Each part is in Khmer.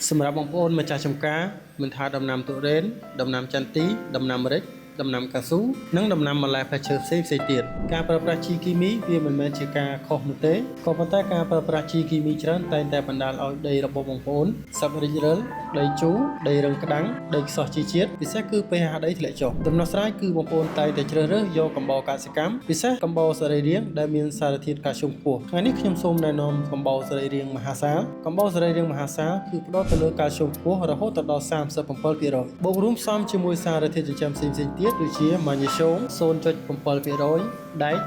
សម្រាប់បងប្អូនម្ចាស់ចំការមិនថាដំណាំទុរេនដំណាំចន្ទទីដំណាំម្រេចដំណាំកៅស៊ូនិងដំណាំបន្លែផ្លែឈើផ្សេងៗទៀតការប្រើប្រាស់ជីគីមីវាមិនមែនជាការខុសនោះទេក៏ប៉ុន្តែការប្រើប្រាស់ជីគីមីច្រើនតែងតែបណ្ដាលឲ្យដីរបស់បងប្អូនសឹករិចរិលដីជូរដីរឹងក្តាំងដីខ្សោះជីជាតិពិសេសគឺ pH ដីធ្លាក់ចុះដំណោះស្រាយគឺបងប្អូនតែងតែជ្រើសរើសយកកំបោរកសិកម្មពិសេសកំបោរសរីរាង្គដែលមានសារធាតុកាល់ស្យូមខ្ពស់ថ្ងៃនេះខ្ញុំសូមណែនាំកំបោរសរីរាង្គមហាសាលកំបោរសរីរាង្គមហាសាលគឺផ្ដោតទៅលើកាល់ស្យូមខ្ពស់រហូតដល់ 37% បូករួមផ្សំជាមួយសារធាតុចិញ្ចឹមផ្សេងៗទៀតដូចជាម៉ាញ៉េស្យូម 0.7% ដែក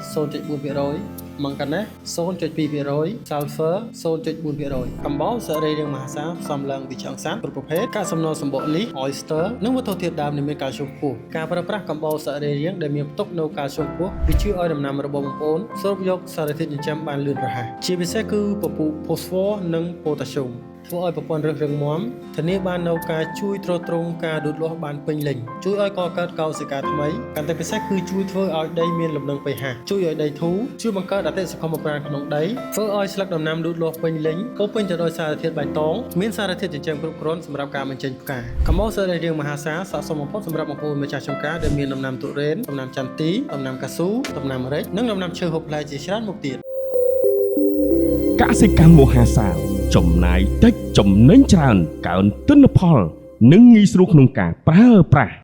0.4% ម៉ង់កាណេស 0.2% សាល់ហ្វឺ 0.4% កំបោរសរីរាង្គមហាសាលផ្សំឡើងពីឆ្អឹងសត្វគ្រប់ប្រភេទកាកសំណល់សម្បកលីស oyster និងវត្ថុធាតុដើមដែលមានកាល់ស្យូមខ្ពស់ការប្រើប្រាស់កំបោរសរីរាង្គដែលមានផ្ទុកនូវកាល់ស្យូមខ្ពស់វាជួយឲ្យដំណាំរបស់បងប្អូនស្រូបយកសារធាតុចិញ្ចឹមបានលឿនរហ័សជាពិសេសគឺពពុះ phosphor និង potassiumធ្វើឲ្យប្រព័ន្ធរឹសរឹងមាំធានាបាននូវការជួយទ្រទ្រង់ការលូតលាស់បានពេញលេញជួយឲ្យកកើតកោសិកាថ្មីកាន់តែពិសេសគឺជួយធ្វើឲ្យដីមានលំនឹង pH ជួយឲ្យដីធូរជួយបង្កើតអតិសង្គមប្រាណក្នុងដីធ្វើឲ្យស្លឹកដំណាំលូតលាស់ពេញលេញពោពេញទៅដោយសារធាតុបៃតងមានសារធាតុចិញ្ចឹមគ្រប់គ្រាន់សម្រាប់ការបញ្ចេញផ្កាកំបោរសរីរាង្គមហាសាលស័ក្តិសមបំផុតសម្រាប់បងប្អូនម្ចាស់ចម្ការដែលមានដំណាំទុរេនដំណាំចន្ទទីដំណាំកៅស៊ូដំណាំម្រេចនិងដំណាំឈើហូបផ្លែជាច្រើនមុខទៀតកសិកម្មមហាសាលចំណាយតិចចំណេញច្រើនកើនទិន្នផលនិងងាយស្រួលក្នុងការប្រើប្រាស់